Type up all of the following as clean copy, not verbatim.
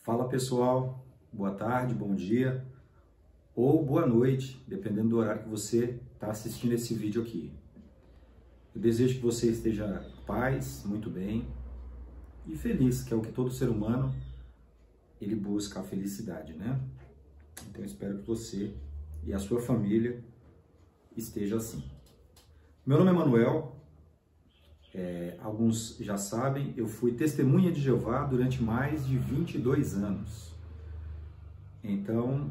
Fala pessoal, boa tarde, bom dia ou boa noite, dependendo do horário que você está assistindo esse vídeo aqui. Eu desejo que você esteja em paz, muito bem e feliz, que é o que todo ser humano ele busca, a felicidade, né? Então eu espero que você e a sua família estejam assim. Meu nome é Manuel. Alguns já sabem, eu fui testemunha de Jeová durante mais de 22 anos. Então,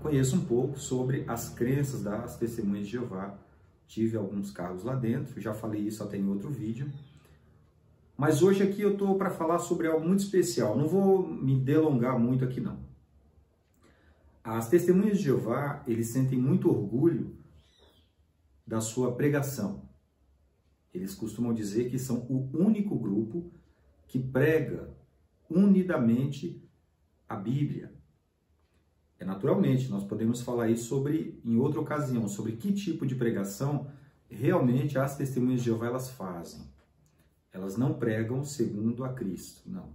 conheço um pouco sobre as crenças das testemunhas de Jeová. Tive alguns cargos lá dentro, já falei isso até em outro vídeo. Mas hoje aqui eu estou para falar sobre algo muito especial. Não vou me delongar muito aqui não. As testemunhas de Jeová, eles sentem muito orgulho da sua pregação. Eles costumam dizer que são o único grupo que prega unidamente a Bíblia. Naturalmente, nós podemos falar isso em outra ocasião, sobre que tipo de pregação realmente as testemunhas de Jeová elas fazem. Elas não pregam segundo a Cristo, não.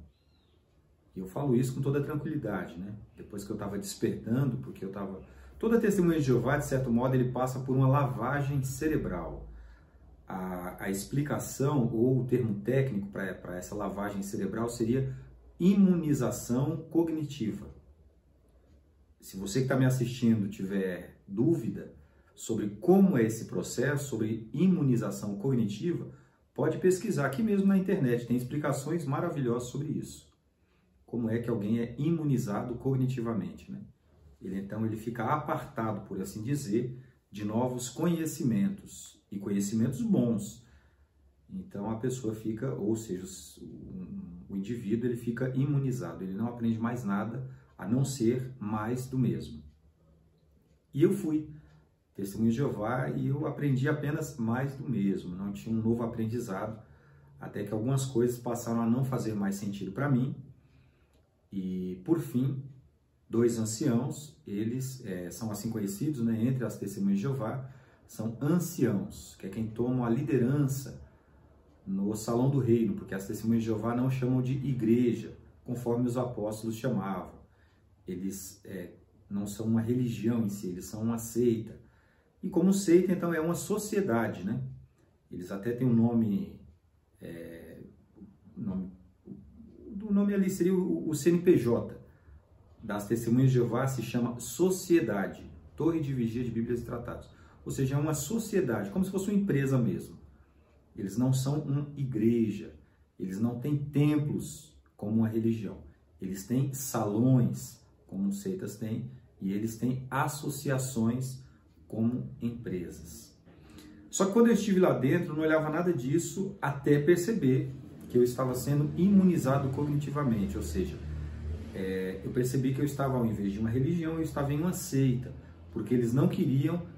E eu falo isso com toda tranquilidade, né? Depois que eu estava despertando, porque eu estava... Toda testemunha de Jeová, de certo modo, ele passa por uma lavagem cerebral. A explicação ou o termo técnico para essa lavagem cerebral seria imunização cognitiva. Se você que está me assistindo tiver dúvida sobre como é esse processo, sobre imunização cognitiva, pode pesquisar aqui mesmo na internet, tem explicações maravilhosas sobre isso. Como é que alguém é imunizado cognitivamente, né? Então ele fica apartado, por assim dizer, de novos conhecimentos, e conhecimentos bons. Então a pessoa fica, ou seja, o indivíduo ele fica imunizado, ele não aprende mais nada a não ser mais do mesmo. E eu fui testemunha de Jeová e eu aprendi apenas mais do mesmo, não tinha um novo aprendizado, até que algumas coisas passaram a não fazer mais sentido para mim. E por fim, dois anciãos, eles são assim conhecidos, né, entre as testemunhas de Jeová, são anciãos, que é quem toma a liderança no salão do reino, porque as testemunhas de Jeová não chamam de igreja, conforme os apóstolos chamavam. Eles não são uma religião em si, eles são uma seita. E como seita, então, é uma sociedade, né? Eles até têm um nome, o nome ali seria o CNPJ das testemunhas de Jeová, se chama Sociedade, Torre de Vigia de Bíblias e Tratados. Ou seja, é uma sociedade, como se fosse uma empresa mesmo. Eles não são uma igreja, eles não têm templos como uma religião. Eles têm salões, como seitas têm, e eles têm associações como empresas. Só que quando eu estive lá dentro, eu não olhava nada disso até perceber que eu estava sendo imunizado cognitivamente, ou seja, eu percebi que eu estava, ao invés de uma religião, eu estava em uma seita, porque eles não queriam...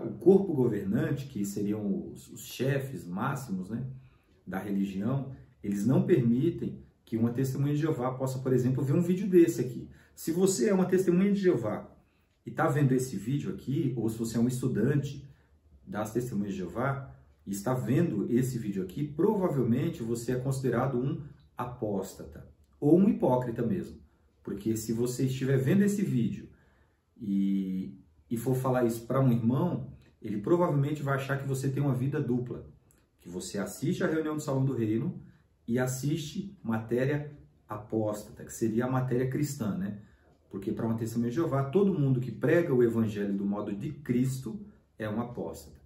o corpo governante, que seriam os chefes máximos, né, da religião, eles não permitem que uma testemunha de Jeová possa, por exemplo, ver um vídeo desse aqui. Se você é uma testemunha de Jeová e está vendo esse vídeo aqui, ou se você é um estudante das testemunhas de Jeová e está vendo esse vídeo aqui, provavelmente você é considerado um apóstata ou um hipócrita mesmo. Porque se você estiver vendo esse vídeo e for falar isso para um irmão, ele provavelmente vai achar que você tem uma vida dupla, que você assiste a reunião do Salão do Reino e assiste matéria apóstata, que seria a matéria cristã, né? Porque para uma testemunha de Jeová, todo mundo que prega o evangelho do modo de Cristo é um apóstata.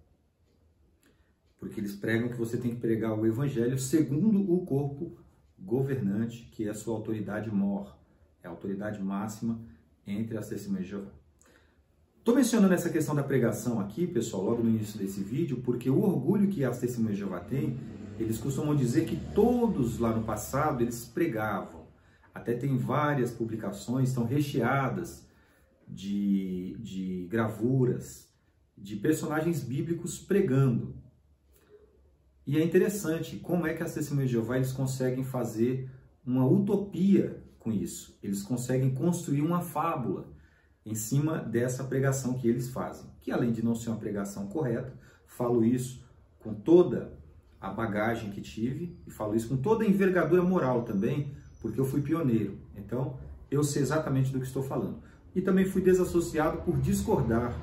Porque eles pregam que você tem que pregar o evangelho segundo o corpo governante, que é a sua autoridade mor, é a autoridade máxima entre as testemunhas de Jeová. Estou mencionando essa questão da pregação aqui, pessoal, logo no início desse vídeo, porque o orgulho que as testemunhas de Jeová têm, eles costumam dizer que todos lá no passado, eles pregavam. Até tem várias publicações, estão recheadas de gravuras, de personagens bíblicos pregando. E é interessante como é que as testemunhas de Jeová eles conseguem fazer uma utopia com isso. Eles conseguem construir uma fábula em cima dessa pregação que eles fazem, que além de não ser uma pregação correta, falo isso com toda a bagagem que tive, e falo isso com toda a envergadura moral também, porque eu fui pioneiro. Então, eu sei exatamente do que estou falando. E também fui desassociado por discordar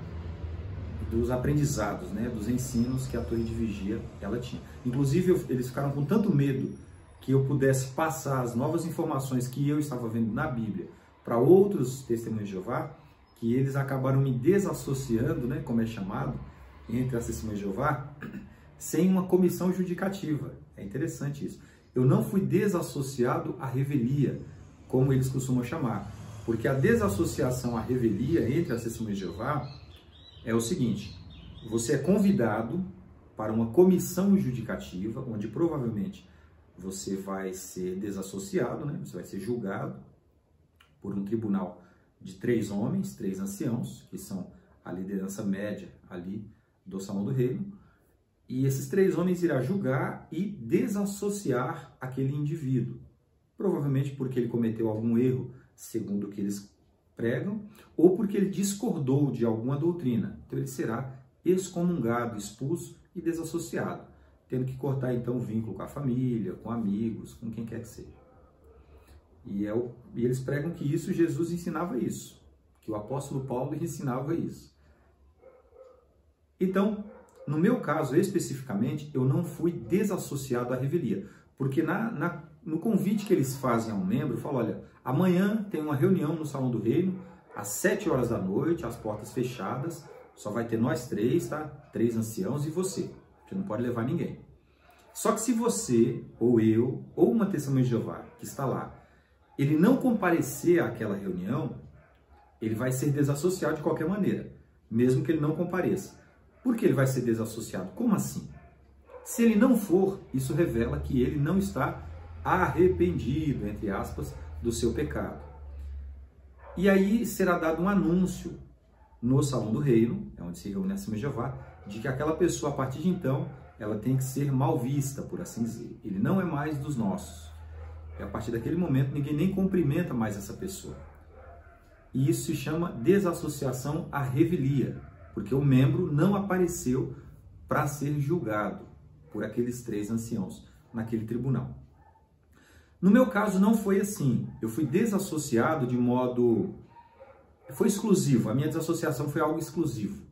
dos aprendizados, né, dos ensinos que a torre de vigia ela tinha. Inclusive, eles ficaram com tanto medo que eu pudesse passar as novas informações que eu estava vendo na Bíblia para outros testemunhos de Jeová, que eles acabaram me desassociando, né, como é chamado, entre as testemunhas de Jeová, sem uma comissão judicativa. É interessante isso. Eu não fui desassociado à revelia, como eles costumam chamar, porque a desassociação à revelia entre as testemunhas de Jeová é o seguinte: você é convidado para uma comissão judicativa, onde provavelmente você vai ser desassociado, né? Você vai ser julgado por um tribunal de 3 homens, 3 anciãos, que são a liderança média ali do Salão do Reino, e esses 3 homens irão julgar e desassociar aquele indivíduo, provavelmente porque ele cometeu algum erro, segundo o que eles pregam, ou porque ele discordou de alguma doutrina. Então ele será excomungado, expulso e desassociado, tendo que cortar então o vínculo com a família, com amigos, com quem quer que seja. E eles pregam que isso, Jesus ensinava isso, que o apóstolo Paulo ensinava isso. Então, no meu caso especificamente, eu não fui desassociado à revelia, porque no convite que eles fazem ao membro, falam: olha, amanhã tem uma reunião no Salão do Reino, às 7 horas da noite, as portas fechadas, só vai ter nós 3, tá? 3 anciãos e você não pode levar ninguém. Só que se você, ou eu, ou uma testemunha de Jeová que está lá, ele não comparecer àquela reunião, ele vai ser desassociado de qualquer maneira, mesmo que ele não compareça. Por que ele vai ser desassociado? Como assim? Se ele não for, isso revela que ele não está arrependido, entre aspas, do seu pecado. E aí será dado um anúncio no Salão do Reino, é onde se reúne a Testemunha de Jeová, de que aquela pessoa, a partir de então, ela tem que ser mal vista, por assim dizer. Ele não é mais dos nossos. E a partir daquele momento, ninguém nem cumprimenta mais essa pessoa. E isso se chama desassociação à revelia, porque o membro não apareceu para ser julgado por aqueles 3 anciãos naquele tribunal. No meu caso não foi assim. Eu fui desassociado de modo... Foi exclusivo. A minha desassociação foi algo exclusivo,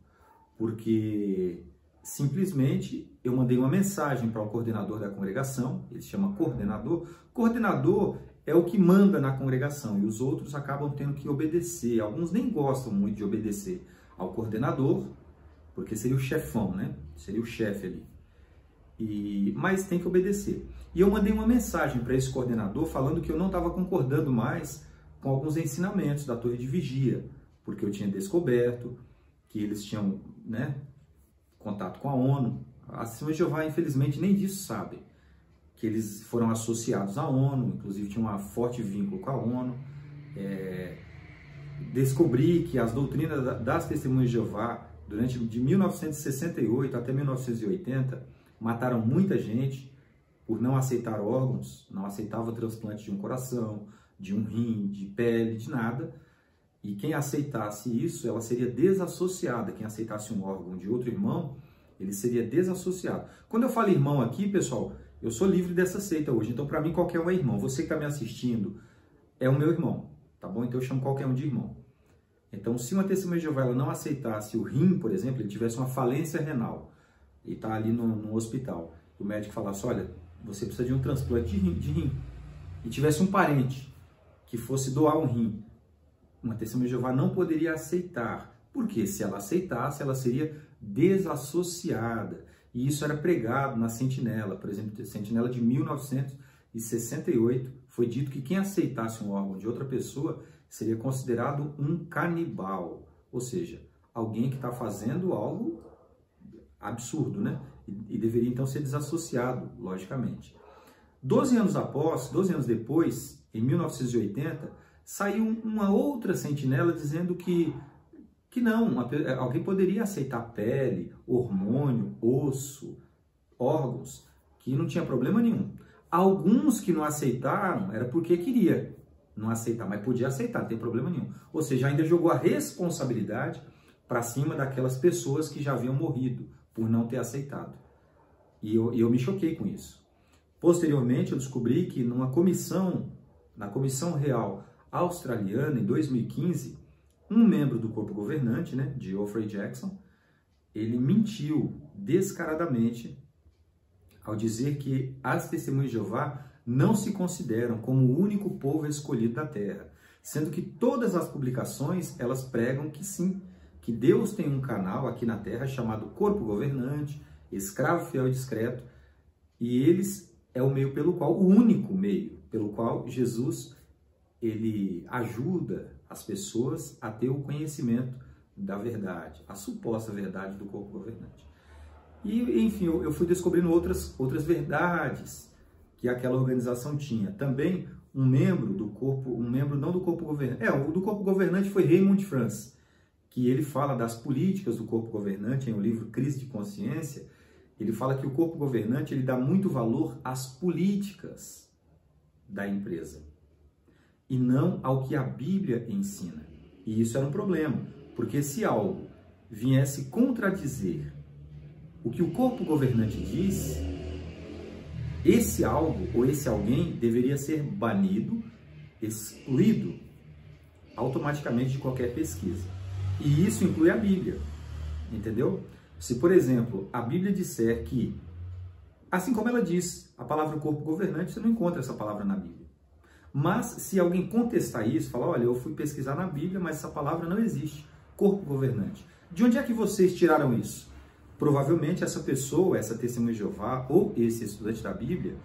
porque simplesmente eu mandei uma mensagem para o coordenador da congregação. Ele se chama coordenador. Coordenador é o que manda na congregação e os outros acabam tendo que obedecer. Alguns nem gostam muito de obedecer ao coordenador, porque seria o chefão, né? Seria o chefe ali. Mas tem que obedecer. E eu mandei uma mensagem para esse coordenador falando que eu não estava concordando mais com alguns ensinamentos da torre de vigia, porque eu tinha descoberto que eles tinham, né, contato com a ONU. A Testemunha de Jeová, infelizmente, nem disso sabem, que eles foram associados à ONU, inclusive tinham um forte vínculo com a ONU. Descobri que as doutrinas das Testemunhas de Jeová, de 1968 até 1980, mataram muita gente por não aceitar órgãos, não aceitava transplante de um coração, de um rim, de pele, de nada. E quem aceitasse isso, ela seria desassociada. Quem aceitasse um órgão de outro irmão, ele seria desassociado. Quando eu falo irmão aqui, pessoal, eu sou livre dessa seita hoje. Então, para mim, qualquer um é irmão. Você que está me assistindo é o meu irmão, tá bom? Então, eu chamo qualquer um de irmão. Então, se uma testemunha de Jeová ela não aceitasse o rim, por exemplo, ele tivesse uma falência renal e está ali no hospital, o médico falasse: olha, você precisa de um transplante de rim, e tivesse um parente que fosse doar um rim, uma testemunha de Jeová não poderia aceitar, porque se ela aceitasse, ela seria desassociada. E isso era pregado na Sentinela, por exemplo, Sentinela de 1968, foi dito que quem aceitasse um órgão de outra pessoa seria considerado um canibal, ou seja, alguém que está fazendo algo absurdo, né? E deveria então ser desassociado, logicamente. 12 anos depois, em 1980, saiu uma outra sentinela dizendo que não, alguém poderia aceitar pele, hormônio, osso, órgãos, que não tinha problema nenhum. Alguns que não aceitaram era porque queria não aceitar, mas podia aceitar, não tem problema nenhum. Ou seja, ainda jogou a responsabilidade para cima daquelas pessoas que já haviam morrido por não ter aceitado. E eu me choquei com isso. Posteriormente, eu descobri que numa comissão na Comissão Real Australiana, em 2015, um membro do corpo governante, né, Geoffrey Jackson, ele mentiu descaradamente ao dizer que as Testemunhas de Jeová não se consideram como o único povo escolhido da Terra, sendo que todas as publicações, elas pregam que sim, que Deus tem um canal aqui na Terra chamado Corpo Governante, Escravo Fiel e Discreto, e eles é o meio pelo qual, o único meio pelo qual Jesus ele ajuda as pessoas a ter o conhecimento da verdade, a suposta verdade do corpo governante. E, enfim, eu fui descobrindo outras verdades que aquela organização tinha. Também um membro não do corpo governante, o do corpo governante foi Raymond France, que ele fala das políticas do corpo governante em o livro Crise de Consciência. Ele fala que o corpo governante ele dá muito valor às políticas da empresa e não ao que a Bíblia ensina. E isso era um problema, porque se algo viesse contradizer o que o corpo governante diz, esse algo ou esse alguém deveria ser banido, excluído automaticamente de qualquer pesquisa. E isso inclui a Bíblia, entendeu? Se, por exemplo, a Bíblia disser que, assim como ela diz a palavra corpo governante, você não encontra essa palavra na Bíblia. Mas se alguém contestar isso, falar, olha, eu fui pesquisar na Bíblia, mas essa palavra não existe, corpo governante. De onde é que vocês tiraram isso? Provavelmente essa pessoa, essa testemunha de Jeová ou esse estudante da Bíblia,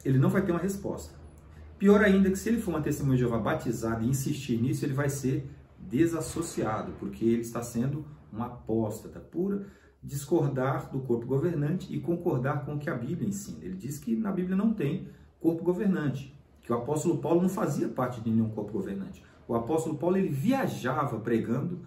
ele não vai ter uma resposta. Pior ainda que se ele for uma testemunha de Jeová batizada e insistir nisso, ele vai ser desassociado, porque ele está sendo um apóstata, por discordar do corpo governante e concordar com o que a Bíblia ensina. Ele diz que na Bíblia não tem corpo governante, que o apóstolo Paulo não fazia parte de nenhum corpo governante. O apóstolo Paulo ele viajava pregando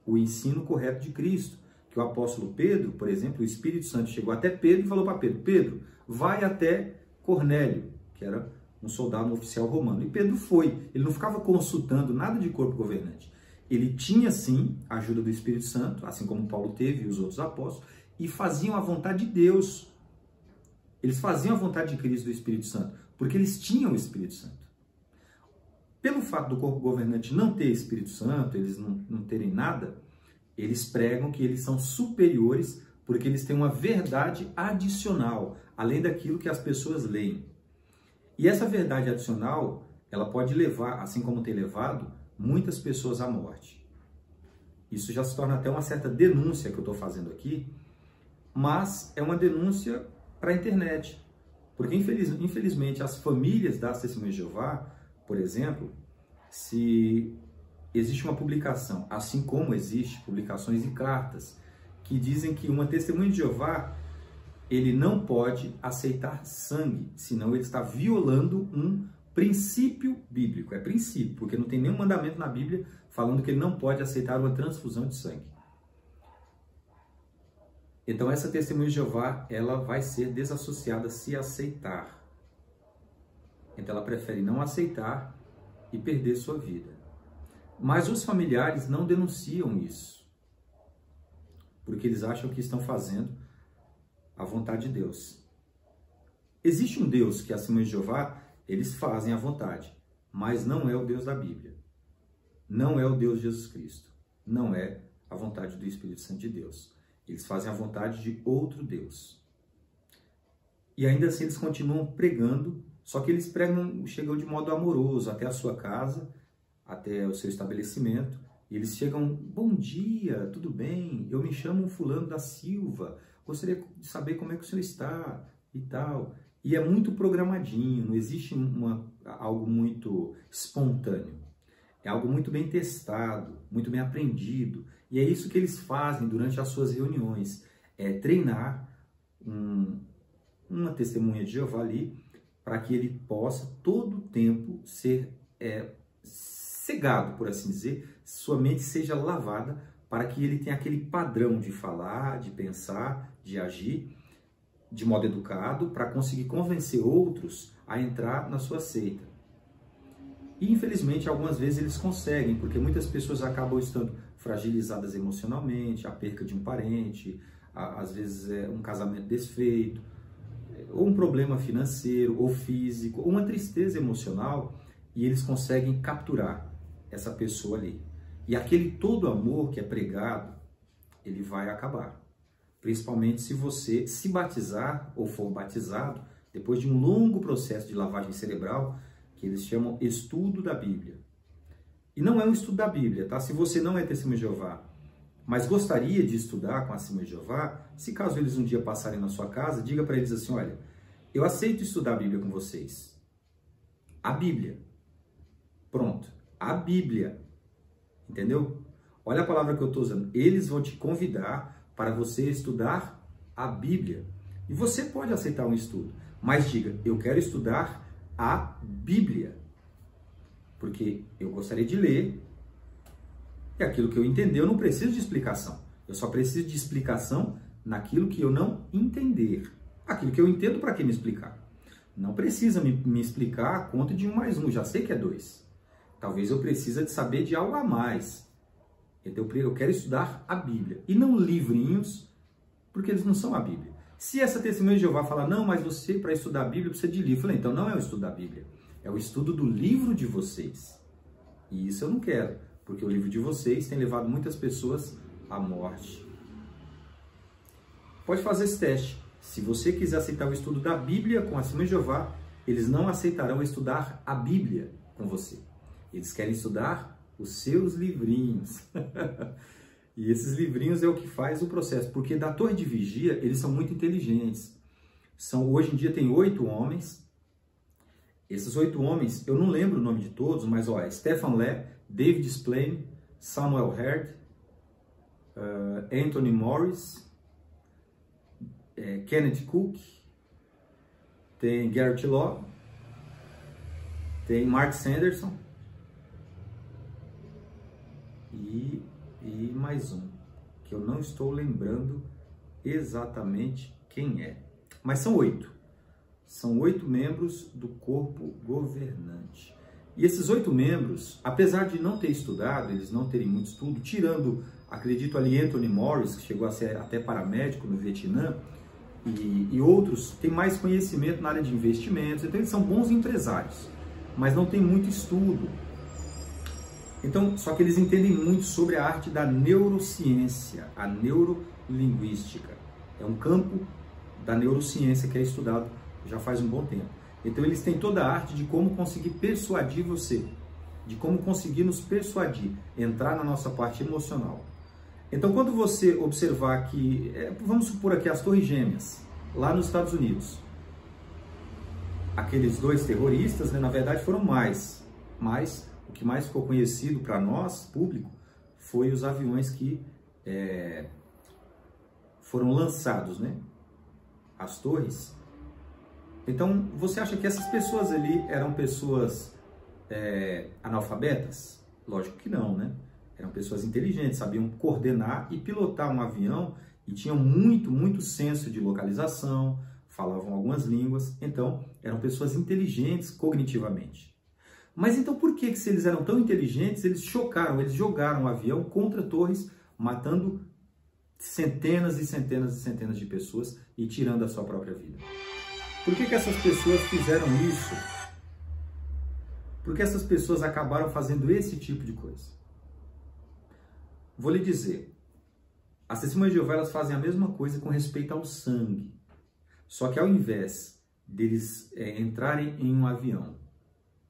o ensino correto de Cristo, que o apóstolo Pedro, por exemplo, o Espírito Santo chegou até Pedro e falou para Pedro, Pedro, vai até Cornélio, que era um soldado, um oficial romano. E Pedro foi, ele não ficava consultando nada de corpo governante. Ele tinha, sim, a ajuda do Espírito Santo, assim como Paulo teve e os outros apóstolos, e faziam a vontade de Deus. Eles faziam a vontade de Cristo do Espírito Santo, porque eles tinham o Espírito Santo. Pelo fato do corpo governante não ter Espírito Santo, eles não terem nada, eles pregam que eles são superiores, porque eles têm uma verdade adicional, além daquilo que as pessoas leem. E essa verdade adicional, ela pode levar, assim como tem levado, muitas pessoas à morte. Isso já se torna até uma certa denúncia que eu estou fazendo aqui, mas é uma denúncia para a internet. Porque, infelizmente, as famílias das Testemunhas de Jeová, por exemplo, se existe uma publicação, assim como existe publicações e cartas, que dizem que uma Testemunha de Jeová, ele não pode aceitar sangue, senão ele está violando um princípio bíblico. É princípio, porque não tem nenhum mandamento na Bíblia falando que ele não pode aceitar uma transfusão de sangue. Então essa Testemunha de Jeová, ela vai ser desassociada se aceitar. Então ela prefere não aceitar e perder sua vida. Mas os familiares não denunciam isso, porque eles acham que estão fazendo a vontade de Deus. Existe um Deus que, acima de Jeová, eles fazem a vontade, mas não é o Deus da Bíblia. Não é o Deus de Jesus Cristo. Não é a vontade do Espírito Santo de Deus. Eles fazem a vontade de outro Deus. E ainda assim eles continuam pregando, só que eles chegam de modo amoroso até a sua casa, até o seu estabelecimento, e eles chegam, bom dia, tudo bem? Eu me chamo fulano da Silva, gostaria de saber como é que o senhor está e tal. E é muito programadinho, não existe algo muito espontâneo. É algo muito bem testado, muito bem aprendido. E é isso que eles fazem durante as suas reuniões. É treinar uma testemunha de Jeová ali, para que ele possa todo o tempo ser cegado, por assim dizer, sua mente seja lavada, para que ele tenha aquele padrão de falar, de pensar, de agir, de modo educado, para conseguir convencer outros a entrar na sua seita. E, infelizmente, algumas vezes eles conseguem, porque muitas pessoas acabam estando fragilizadas emocionalmente, a perca de um parente, às vezes um casamento desfeito, ou um problema financeiro, ou físico, ou uma tristeza emocional, e eles conseguem capturar essa pessoa ali. E aquele todo amor que é pregado, ele vai acabar. Principalmente se você se batizar ou for batizado, depois de um longo processo de lavagem cerebral, que eles chamam estudo da Bíblia. E não é um estudo da Bíblia, tá? Se você não é testemunho de Jeová, mas gostaria de estudar com a Testemunha de Jeová, se caso eles um dia passarem na sua casa, diga para eles assim, olha, eu aceito estudar a Bíblia com vocês. A Bíblia. Pronto. A Bíblia. Entendeu? Olha a palavra que eu estou usando. Eles vão te convidar para você estudar a Bíblia. E você pode aceitar um estudo, mas diga, eu quero estudar a Bíblia. Porque eu gostaria de ler, e aquilo que eu entender eu não preciso de explicação. Eu só preciso de explicação naquilo que eu não entender. Aquilo que eu entendo, para que me explicar? Não precisa me explicar a conta de 1 mais 1, já sei que é 2. Talvez eu precise de saber de algo a mais. Então eu quero estudar a Bíblia. E não livrinhos, porque eles não são a Bíblia. Se essa testemunha de Jeová falar, não, mas você para estudar a Bíblia precisa de livro. Eu falei, então não é o estudo da Bíblia. É o estudo do livro de vocês. E isso eu não quero, porque o livro de vocês tem levado muitas pessoas à morte. Pode fazer esse teste. Se você quiser aceitar o estudo da Bíblia com a Testemunha de Jeová, eles não aceitarão estudar a Bíblia com você. Eles querem estudar os seus livrinhos. E esses livrinhos é o que faz o processo, porque da torre de vigia, eles são muito inteligentes. Hoje em dia tem 8 homens. Esses 8 homens, eu não lembro o nome de todos, mas ó, Stephen Lee, David Splane, Samuel Herd, Anthony Morris, Kenneth Cook, tem Garrett Law, tem Mark Sanderson e mais um, que eu não estou lembrando exatamente quem é. Mas são 8. São 8 membros do corpo governante. E esses 8 membros, apesar de não ter estudado, eles não terem muito estudo, tirando, acredito ali, Anthony Morris, que chegou a ser até paramédico no Vietnã, e outros têm mais conhecimento na área de investimentos, então eles são bons empresários, mas não têm muito estudo. Então, só que eles entendem muito sobre a arte da neurociência, a neurolinguística. É um campo da neurociência que é estudado já faz um bom tempo. Então eles têm toda a arte de como conseguir persuadir você, de como conseguir nos persuadir, entrar na nossa parte emocional. Então quando você observar que, vamos supor aqui as Torres Gêmeas, lá nos Estados Unidos, aqueles 2 terroristas, né, na verdade foram mais, mas o que mais ficou conhecido para nós, público, foi os aviões que foram lançados, né, as torres. Então, você acha que essas pessoas ali eram pessoas analfabetas? Lógico que não, né? Eram pessoas inteligentes, sabiam coordenar e pilotar um avião e tinham muito senso de localização, falavam algumas línguas, então eram pessoas inteligentes cognitivamente. Mas então por que se eles eram tão inteligentes, eles jogaram o avião contra torres, matando centenas e centenas e centenas de pessoas e tirando a sua própria vida? Por que essas pessoas fizeram isso? Porque essas pessoas acabaram fazendo esse tipo de coisa. Vou lhe dizer, as Testemunhas de Jeová, elas fazem a mesma coisa com respeito ao sangue. Só que ao invés deles entrarem em um avião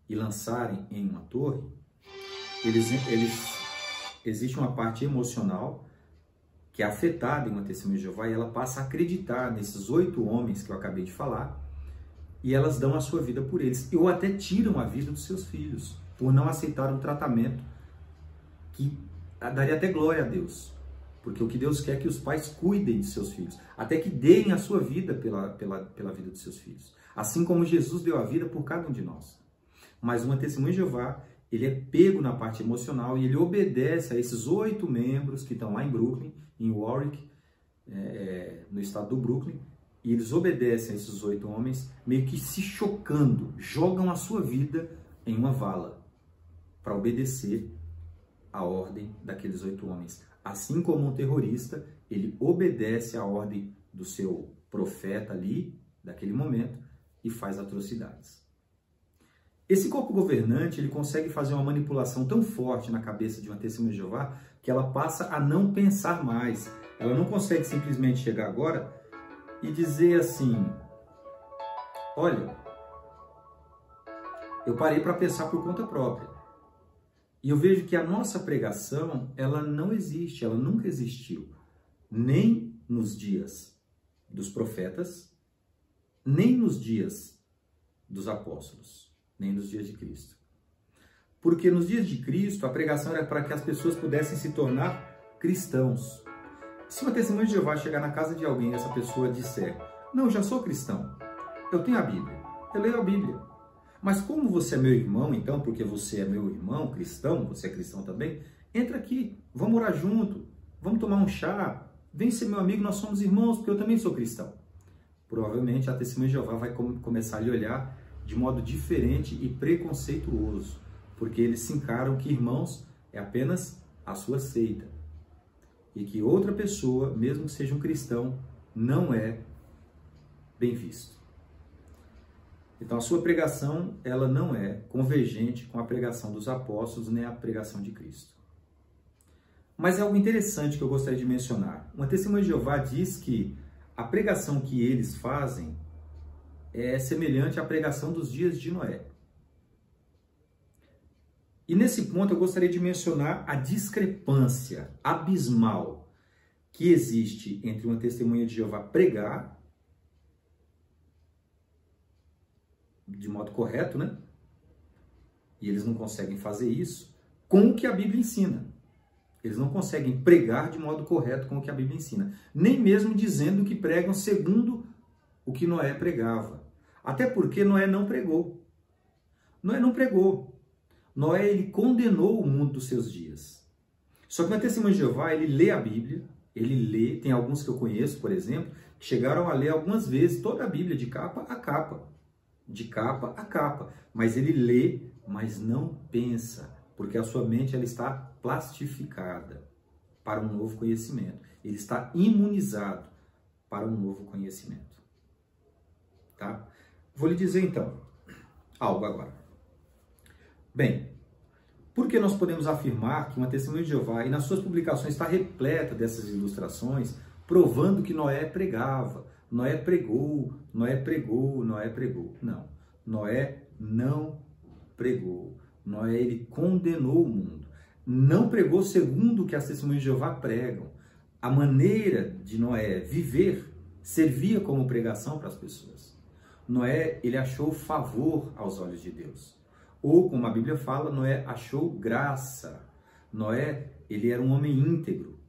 e lançarem em uma torre, existe uma parte emocional que é afetada em uma Testemunha de Jeová e ela passa a acreditar nesses 8 homens que eu acabei de falar e elas dão a sua vida por eles, ou até tiram a vida dos seus filhos, por não aceitar um tratamento que daria até glória a Deus, porque o que Deus quer é que os pais cuidem de seus filhos, até que deem a sua vida pela vida dos seus filhos, assim como Jesus deu a vida por cada um de nós. Mas uma Testemunha de Jeová, ele é pego na parte emocional e ele obedece a esses 8 membros que estão lá em Brooklyn, em Warwick, no estado do Brooklyn, e eles obedecem a esses 8 homens, meio que se chocando, jogam a sua vida em uma vala para obedecer a ordem daqueles 8 homens. Assim como um terrorista, ele obedece a ordem do seu profeta ali, daquele momento e faz atrocidades. Esse corpo governante, ele consegue fazer uma manipulação tão forte na cabeça de uma testemunha de Jeová que ela passa a não pensar mais. Ela não consegue simplesmente chegar agora e dizer assim: olha, eu parei para pensar por conta própria. E eu vejo que a nossa pregação, ela não existe, ela nunca existiu. Nem nos dias dos profetas, nem nos dias dos apóstolos, nem nos dias de Cristo. Porque nos dias de Cristo, a pregação era para que as pessoas pudessem se tornar cristãos. Se uma testemunha de Jeová chegar na casa de alguém e essa pessoa disser: não, eu já sou cristão, eu tenho a Bíblia, eu leio a Bíblia. Mas como você é meu irmão, então, porque você é meu irmão cristão, você é cristão também, entra aqui, vamos orar junto, vamos tomar um chá, vem ser meu amigo, nós somos irmãos, porque eu também sou cristão. Provavelmente a testemunha de Jeová vai começar a lhe olhar de modo diferente e preconceituoso, porque eles se encaram que irmãos é apenas a sua seita. E que outra pessoa, mesmo que seja um cristão, não é bem visto. Então a sua pregação, ela não é convergente com a pregação dos apóstolos, nem a pregação de Cristo. Mas é algo interessante que eu gostaria de mencionar. Uma testemunha de Jeová diz que a pregação que eles fazem é semelhante à pregação dos dias de Noé. E nesse ponto eu gostaria de mencionar a discrepância abismal que existe entre uma testemunha de Jeová pregar de modo correto, né? E eles não conseguem fazer isso com o que a Bíblia ensina. Eles não conseguem pregar de modo correto com o que a Bíblia ensina. Nem mesmo dizendo que pregam segundo o que Noé pregava. Até porque Noé não pregou. Noé não pregou. Noé, ele condenou o mundo dos seus dias. Só que na testemunha de Jeová, ele lê a Bíblia, ele lê, tem alguns que eu conheço, por exemplo, que chegaram a ler algumas vezes toda a Bíblia de capa a capa. De capa a capa, mas ele lê, mas não pensa, porque a sua mente ela está plastificada para um novo conhecimento. Ele está imunizado para um novo conhecimento. Tá? Vou lhe dizer então algo agora. Bem, por que nós podemos afirmar que uma testemunha de Jeová, e nas suas publicações está repleta dessas ilustrações, provando que Noé pregava, Noé pregou, Noé pregou, Noé pregou. Não, Noé não pregou. Noé, ele condenou o mundo. Não pregou segundo o que as testemunhas de Jeová pregam. A maneira de Noé viver servia como pregação para as pessoas. Noé, ele achou favor aos olhos de Deus. Ou, como a Bíblia fala, Noé achou graça. Noé, ele era um homem íntegro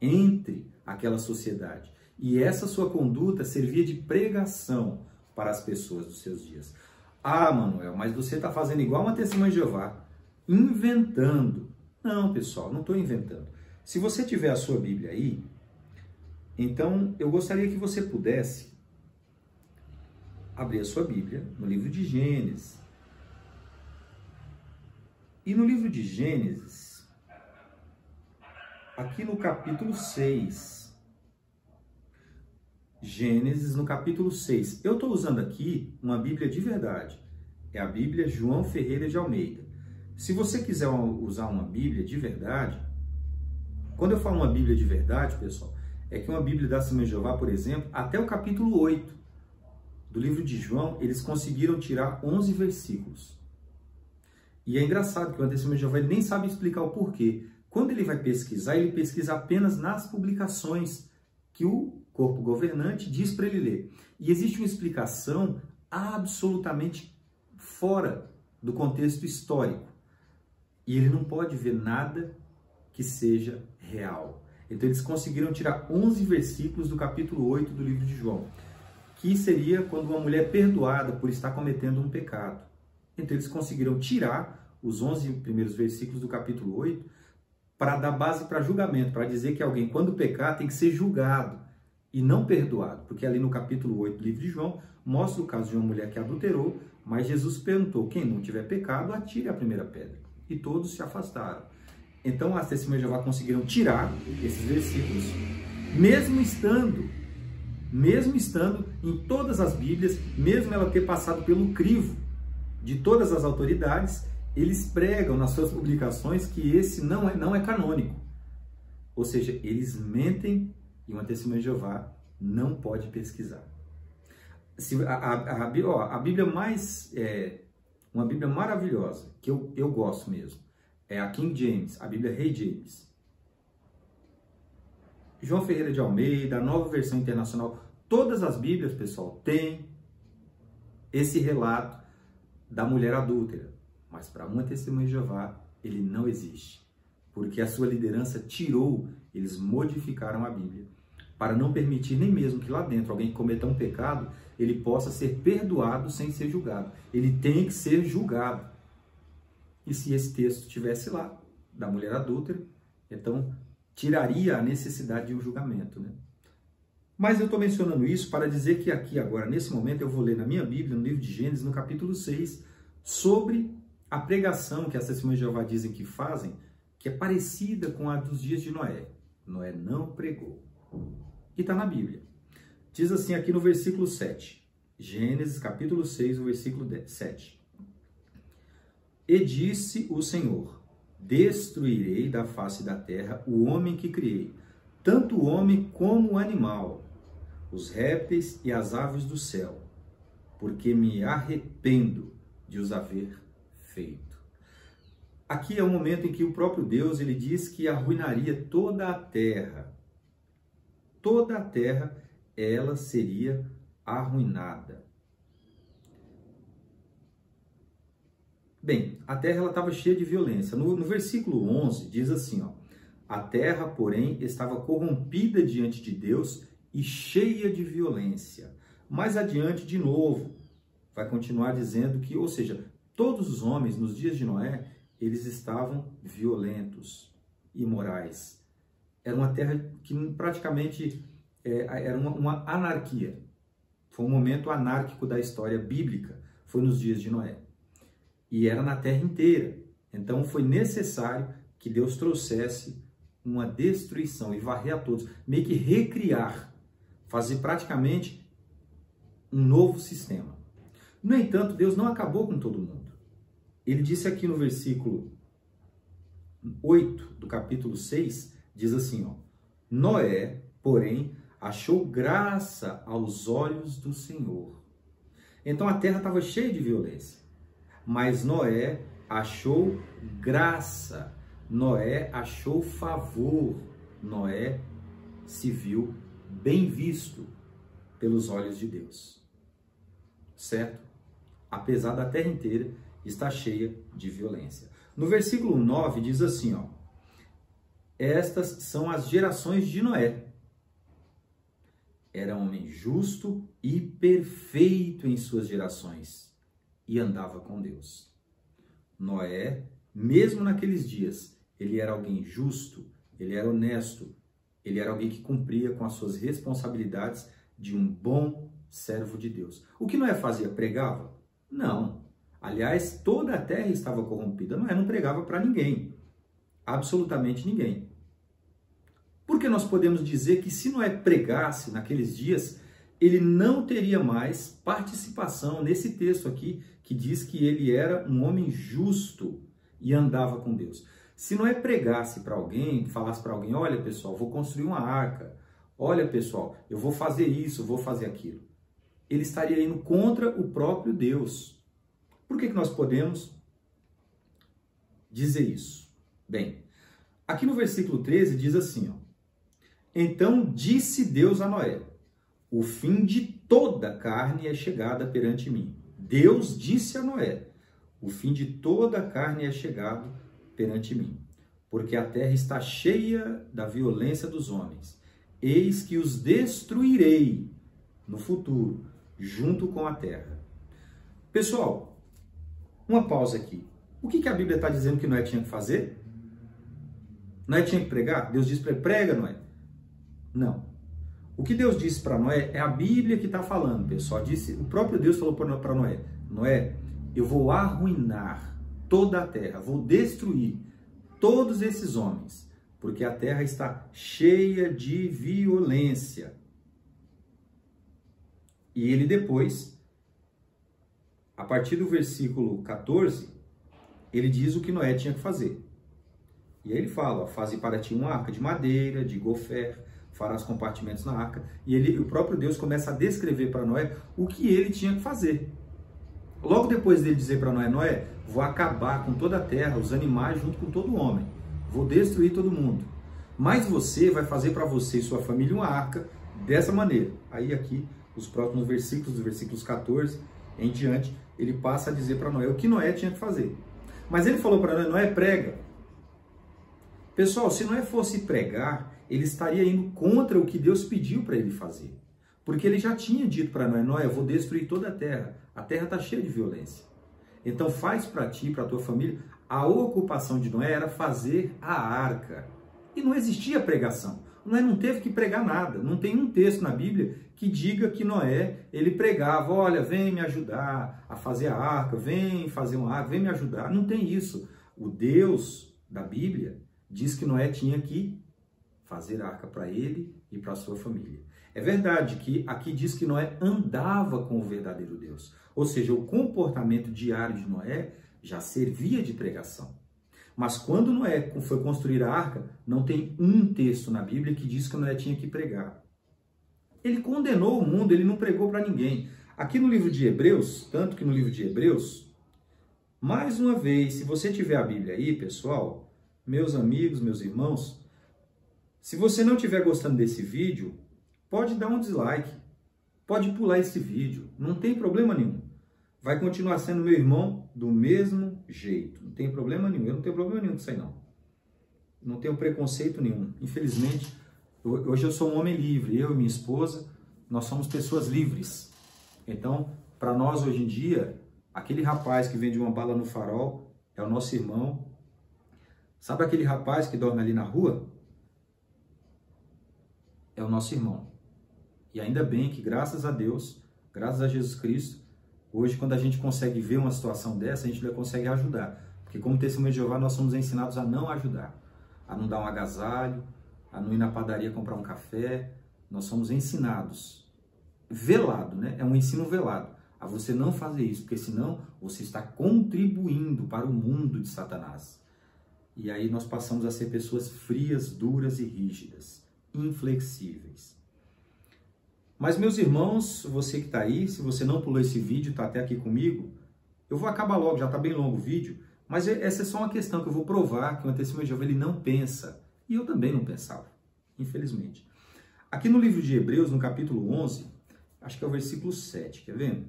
entre aquela sociedade. E essa sua conduta servia de pregação para as pessoas dos seus dias. Ah, Manuel, mas você está fazendo igual uma testemunha de Jeová, inventando. Não, pessoal, não estou inventando. Se você tiver a sua Bíblia aí, então eu gostaria que você pudesse abrir a sua Bíblia no livro de Gênesis. E no livro de Gênesis, aqui no capítulo 6, Gênesis, no capítulo 6. Eu estou usando aqui uma Bíblia de verdade. É a Bíblia João Ferreira de Almeida. Se você quiser usar uma Bíblia de verdade, quando eu falo uma Bíblia de verdade, pessoal, é que uma Bíblia da Testemunha de Jeová, por exemplo, até o capítulo 8 do livro de João, eles conseguiram tirar 11 versículos. E é engraçado que o Testemunha de Jeová ele nem sabe explicar o porquê. Quando ele vai pesquisar, ele pesquisa apenas nas publicações que o corpo governante diz para ele ler. E existe uma explicação absolutamente fora do contexto histórico. E ele não pode ver nada que seja real. Então eles conseguiram tirar 11 versículos do capítulo 8 do livro de João, que seria quando uma mulher é perdoada por estar cometendo um pecado. Então eles conseguiram tirar os 11 primeiros versículos do capítulo 8 para dar base para julgamento, para dizer que alguém, quando pecar, tem que ser julgado e não perdoado. Porque ali no capítulo 8 do livro de João, mostra o caso de uma mulher que adulterou, mas Jesus perguntou, quem não tiver pecado, atire a primeira pedra. E todos se afastaram. Então as testemunhas de Jeová conseguiram tirar esses versículos, mesmo estando mesmo estando em todas as Bíblias, mesmo ela ter passado pelo crivo de todas as autoridades, eles pregam nas suas publicações que esse não é canônico. Ou seja, eles mentem e uma testemunha de Jeová não pode pesquisar. A Bíblia uma Bíblia maravilhosa, que eu gosto mesmo, é a King James, a Bíblia Rei James. João Ferreira de Almeida, a Nova Versão Internacional, todas as Bíblias, pessoal, têm esse relato da mulher adúltera. Mas para uma testemunha de Jeová, ele não existe. Porque a sua liderança eles modificaram a Bíblia, para não permitir nem mesmo que lá dentro alguém que cometa um pecado, ele possa ser perdoado sem ser julgado. Ele tem que ser julgado. E se esse texto estivesse lá, da mulher adúltera, então tiraria a necessidade de um julgamento, né? Mas eu estou mencionando isso para dizer que aqui agora, nesse momento, eu vou ler na minha Bíblia, no livro de Gênesis, no capítulo 6, sobre a pregação que as testemunhas de Jeová dizem que fazem, que é parecida com a dos dias de Noé. Noé não pregou. E está na Bíblia. Diz assim aqui no versículo 7. Gênesis capítulo 6, o versículo 7. E disse o Senhor: destruirei da face da terra o homem que criei, tanto o homem como o animal, os répteis e as aves do céu, porque me arrependo de os haver feito. Aqui é o momento em que o próprio Deus ele diz que arruinaria toda a terra. Toda a terra, ela seria arruinada. Bem, a terra estava cheia de violência. No versículo 11 diz assim, ó: a terra, porém, estava corrompida diante de Deus e cheia de violência. Mais adiante, de novo, vai continuar dizendo que, ou seja, todos os homens nos dias de Noé, eles estavam violentos, imorais. Era uma terra que praticamente era uma anarquia. Foi um momento anárquico da história bíblica, foi nos dias de Noé. E era na terra inteira. Então foi necessário que Deus trouxesse uma destruição e varrer a todos, meio que recriar, fazer praticamente um novo sistema. No entanto, Deus não acabou com todo mundo. Ele disse aqui no versículo 8 do capítulo 6, diz assim, ó: Noé, porém, achou graça aos olhos do Senhor. Então a terra estava cheia de violência, mas Noé achou graça, Noé achou favor, Noé se viu bem visto pelos olhos de Deus, certo? Apesar da terra inteira estar cheia de violência. No versículo 9 diz assim, ó: estas são as gerações de Noé. Era homem justo e perfeito em suas gerações e andava com Deus. Noé, mesmo naqueles dias, ele era alguém justo, ele era honesto, ele era alguém que cumpria com as suas responsabilidades de um bom servo de Deus. O que Noé fazia? Pregava? Não. Aliás, toda a terra estava corrompida. Noé não pregava para ninguém, absolutamente ninguém. Porque nós podemos dizer que se Noé pregasse naqueles dias, ele não teria mais participação nesse texto aqui, que diz que ele era um homem justo e andava com Deus. Se Noé pregasse para alguém, falasse para alguém: olha pessoal, vou construir uma arca, olha pessoal, eu vou fazer isso, vou fazer aquilo, ele estaria indo contra o próprio Deus. Por que nós podemos dizer isso? Bem, aqui no versículo 13 diz assim, ó: então disse Deus a Noé: o fim de toda carne é chegada perante mim. Deus disse a Noé: o fim de toda carne é chegado perante mim, porque a terra está cheia da violência dos homens. Eis que os destruirei no futuro, junto com a terra. Pessoal, uma pausa aqui. O que a Bíblia está dizendo que Noé tinha que fazer? Noé tinha que pregar? Deus disse para ele: prega, Noé. Não. O que Deus disse para Noé é a Bíblia que está falando, pessoal. O próprio Deus falou para Noé: Noé, eu vou arruinar toda a terra, vou destruir todos esses homens, porque a terra está cheia de violência. E ele depois, a partir do versículo 14, ele diz o que Noé tinha que fazer. E aí ele fala, ó, faze para ti uma arca de madeira, de gofer, farás compartimentos na arca. E o próprio Deus começa a descrever para Noé o que ele tinha que fazer. Logo depois dele dizer para Noé, Noé, vou acabar com toda a terra, os animais junto com todo homem. Vou destruir todo mundo. Mas você vai fazer para você e sua família uma arca dessa maneira. Aí aqui, os próximos versículos, dos versículos 14 em diante, ele passa a dizer para Noé o que Noé tinha que fazer. Mas ele falou para Noé, Noé, prega. Pessoal, se Noé fosse pregar, ele estaria indo contra o que Deus pediu para ele fazer. Porque ele já tinha dito para Noé, Noé, eu vou destruir toda a terra está cheia de violência. Então faz para ti, para a tua família, a ocupação de Noé era fazer a arca. E não existia pregação. Noé não teve que pregar nada. Não tem um texto na Bíblia que diga que Noé, ele pregava, olha, vem me ajudar a fazer a arca, vem fazer uma arca, vem me ajudar. Não tem isso. O Deus da Bíblia diz que Noé tinha que fazer a arca para ele e para a sua família. É verdade que aqui diz que Noé andava com o verdadeiro Deus. Ou seja, o comportamento diário de Noé já servia de pregação. Mas quando Noé foi construir a arca, não tem um texto na Bíblia que diz que Noé tinha que pregar. Ele condenou o mundo, ele não pregou para ninguém. Aqui no livro de Hebreus, tanto que no livro de Hebreus, mais uma vez, se você tiver a Bíblia aí, pessoal, meus amigos, meus irmãos, se você não estiver gostando desse vídeo, pode dar um dislike, pode pular esse vídeo, não tem problema nenhum. Vai continuar sendo meu irmão do mesmo jeito, não tem problema nenhum, eu não tenho problema nenhum com isso aí não. Não tenho preconceito nenhum, infelizmente, hoje eu sou um homem livre, eu e minha esposa, nós somos pessoas livres. Então, para nós hoje em dia, aquele rapaz que vende uma bala no farol é o nosso irmão. Sabe aquele rapaz que dorme ali na rua? É o nosso irmão. E ainda bem que, graças a Deus, graças a Jesus Cristo, hoje quando a gente consegue ver uma situação dessa, a gente já consegue ajudar. Porque como testemunha de Jeová, nós somos ensinados a não ajudar, a não dar um agasalho, a não ir na padaria comprar um café. Nós somos ensinados, velado, né? É um ensino velado, a você não fazer isso, porque senão você está contribuindo para o mundo de Satanás. E aí nós passamos a ser pessoas frias, duras e rígidas, inflexíveis. Mas, meus irmãos, você que está aí, se você não pulou esse vídeo, está até aqui comigo, eu vou acabar logo, já está bem longo o vídeo, mas essa é só uma questão que eu vou provar que o testemunho de Jeová ele não pensa. E eu também não pensava, infelizmente. Aqui no livro de Hebreus, no capítulo 11, acho que é o versículo 7, quer ver?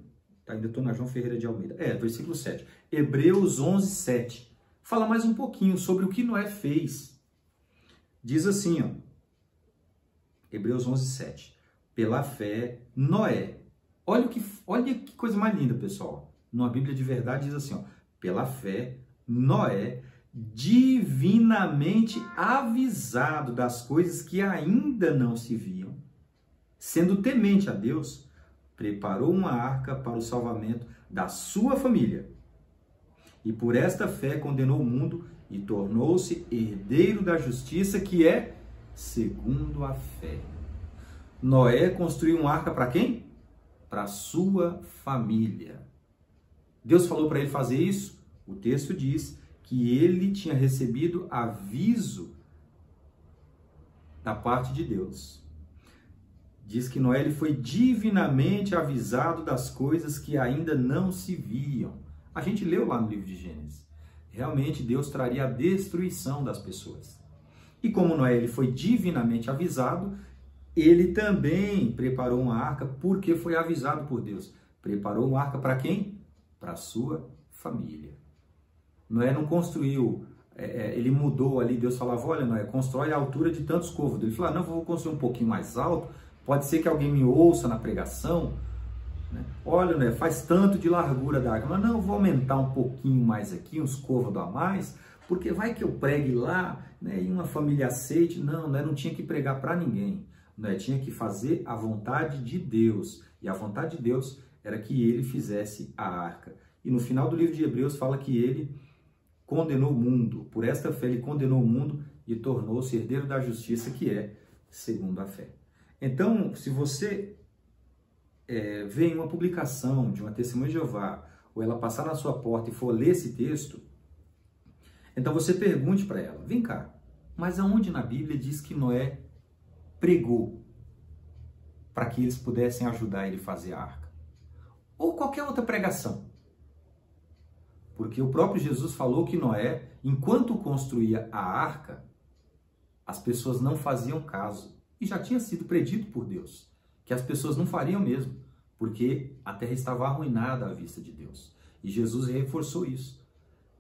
Ainda estou na João Ferreira de Almeida. Versículo 7. Hebreus 11, 7. Fala mais um pouquinho sobre o que Noé fez. Diz assim, ó, Hebreus 11, 7. Pela fé, Noé. Olha que coisa mais linda, pessoal. Numa Bíblia de verdade diz assim, ó, pela fé, Noé, divinamente avisado das coisas que ainda não se viam, sendo temente a Deus, preparou uma arca para o salvamento da sua família. E por esta fé condenou o mundo e tornou-se herdeiro da justiça, que é segundo a fé. Noé construiu uma arca para quem? Para a sua família. Deus falou para ele fazer isso? O texto diz que ele tinha recebido aviso da parte de Deus. Diz que Noé ele foi divinamente avisado das coisas que ainda não se viam. A gente leu lá no livro de Gênesis. Realmente Deus traria a destruição das pessoas. E como Noé ele foi divinamente avisado, ele também preparou uma arca porque foi avisado por Deus. Preparou uma arca para quem? Para a sua família. Noé não construiu, ele mudou ali, Deus falava, olha Noé, constrói a altura de tantos côvados. Ele falou, não, vou construir um pouquinho mais alto, pode ser que alguém me ouça na pregação. Olha, Noé, faz tanto de largura da arca. Mas não, vou aumentar um pouquinho mais aqui, uns côvados a mais, porque vai que eu pregue lá, né, e uma família aceite. Não, Noé não tinha que pregar para ninguém. Noé tinha que fazer a vontade de Deus. E a vontade de Deus era que ele fizesse a arca. E no final do livro de Hebreus fala que ele condenou o mundo. Por esta fé ele condenou o mundo e tornou-se herdeiro da justiça, que é segundo a fé. Então, se você vem uma publicação de uma testemunha de Jeová, ou ela passar na sua porta e for ler esse texto, então você pergunte para ela, vem cá, mas aonde na Bíblia diz que Noé pregou para que eles pudessem ajudar ele a fazer a arca? Ou qualquer outra pregação. Porque o próprio Jesus falou que Noé, enquanto construía a arca, as pessoas não faziam caso. E já tinha sido predito por Deus que as pessoas não fariam mesmo, porque a terra estava arruinada à vista de Deus. E Jesus reforçou isso,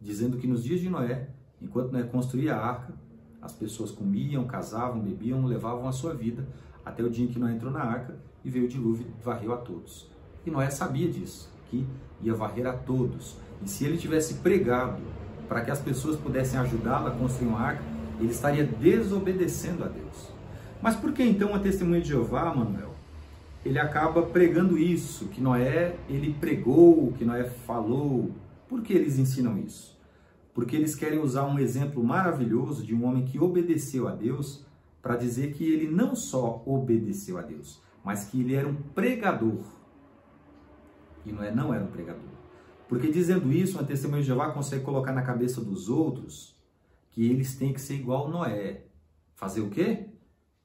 dizendo que nos dias de Noé, enquanto Noé construía a arca, as pessoas comiam, casavam, bebiam, levavam a sua vida, até o dia em que Noé entrou na arca e veio o dilúvio e varreu a todos. E Noé sabia disso, que ia varrer a todos. E se ele tivesse pregado para que as pessoas pudessem ajudá-lo a construir uma arca, ele estaria desobedecendo a Deus. Mas por que então a testemunha de Jeová, Manuel, ele acaba pregando isso, que Noé, ele pregou, que Noé falou? Por que eles ensinam isso? Porque eles querem usar um exemplo maravilhoso de um homem que obedeceu a Deus para dizer que ele não só obedeceu a Deus, mas que ele era um pregador. E Noé não era um pregador. Porque dizendo isso, uma testemunha de Jeová consegue colocar na cabeça dos outros que eles têm que ser igual Noé. Fazer o quê?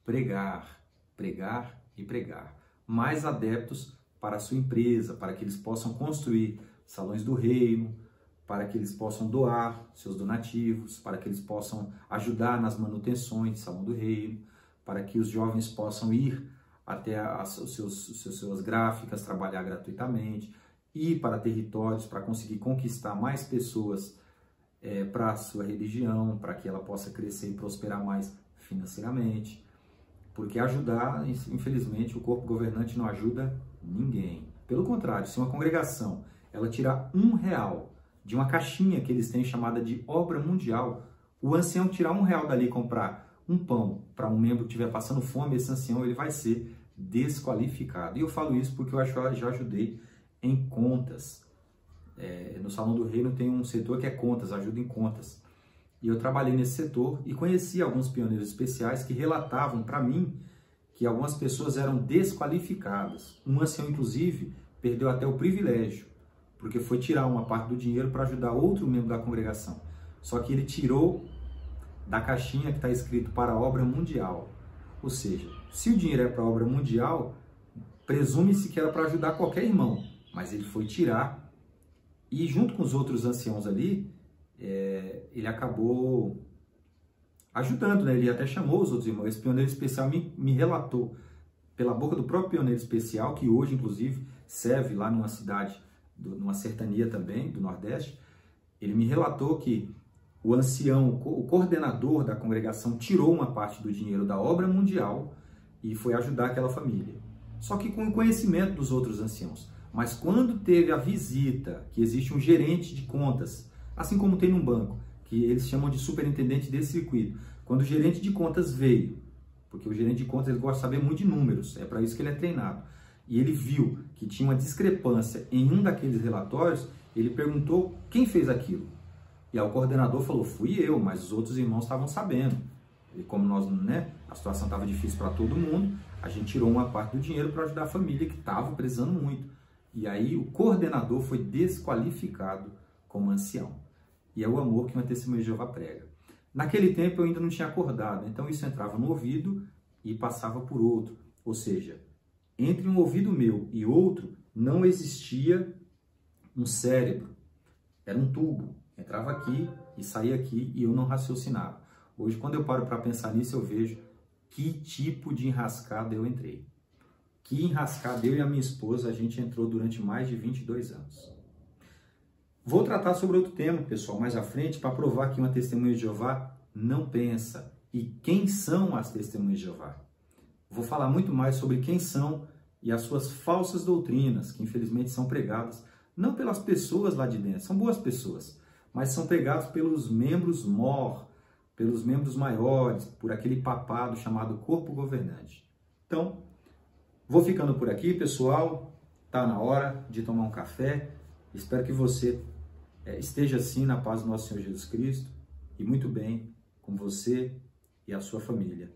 Pregar, pregar e pregar. Mais adeptos para a sua empresa, para que eles possam construir salões do reino, para que eles possam doar seus donativos, para que eles possam ajudar nas manutenções do salão do reino, para que os jovens possam ir até as suas gráficas, trabalhar gratuitamente, ir para territórios para conseguir conquistar mais pessoas para a sua religião, para que ela possa crescer e prosperar mais financeiramente. Porque ajudar, infelizmente, o corpo governante não ajuda ninguém. Pelo contrário, se uma congregação ela tirar R$1 de uma caixinha que eles têm chamada de obra mundial, o ancião tirar R$1 dali e comprar um pão para um membro que estiver passando fome, esse ancião ele vai ser desqualificado. E eu falo isso porque eu já ajudei em contas. No Salão do Reino tem um setor que é contas, ajuda em contas. E eu trabalhei nesse setor e conheci alguns pioneiros especiais que relatavam para mim que algumas pessoas eram desqualificadas. Um ancião, inclusive, perdeu até o privilégio, porque foi tirar uma parte do dinheiro para ajudar outro membro da congregação. Só que ele tirou da caixinha que está escrito para a obra mundial. Ou seja, se o dinheiro é para a obra mundial, presume-se que era para ajudar qualquer irmão. Mas ele foi tirar e junto com os outros anciãos ali, ele acabou ajudando, né? Ele até chamou os outros irmãos. Esse pioneiro especial me relatou, pela boca do próprio pioneiro especial, que hoje, inclusive, serve lá numa cidade, numa sertania também, do Nordeste. Ele me relatou que o ancião, o coordenador da congregação, tirou uma parte do dinheiro da obra mundial e foi ajudar aquela família. Só que com o conhecimento dos outros anciãos. Mas quando teve a visita, que existe um gerente de contas, assim como tem num banco, que eles chamam de superintendente desse circuito. Quando o gerente de contas veio, porque o gerente de contas ele gosta de saber muito de números, é para isso que ele é treinado, e ele viu que tinha uma discrepância em um daqueles relatórios, ele perguntou quem fez aquilo. E aí o coordenador falou, fui eu, mas os outros irmãos estavam sabendo. E como nós, a situação estava difícil para todo mundo, a gente tirou uma parte do dinheiro para ajudar a família que estava precisando muito. E aí o coordenador foi desqualificado como ancião. E é o amor que uma testemunha de Jeová prega. Naquele tempo eu ainda não tinha acordado, então isso entrava no ouvido e passava por outro. Ou seja, entre um ouvido meu e outro não existia um cérebro, era um tubo. Entrava aqui e saía aqui e eu não raciocinava. Hoje, quando eu paro para pensar nisso, eu vejo que tipo de enrascada eu entrei. Que enrascada eu e a minha esposa a gente entrou durante mais de 22 anos. Vou tratar sobre outro tema, pessoal, mais à frente, para provar que uma testemunha de Jeová não pensa. E quem são as testemunhas de Jeová? Vou falar muito mais sobre quem são e as suas falsas doutrinas, que infelizmente são pregadas, não pelas pessoas lá de dentro, são boas pessoas, mas são pregadas pelos membros mor, pelos membros maiores, por aquele papado chamado corpo governante. Então, vou ficando por aqui, pessoal. Está na hora de tomar um café. Espero que você esteja assim na paz do nosso Senhor Jesus Cristo e muito bem com você e a sua família.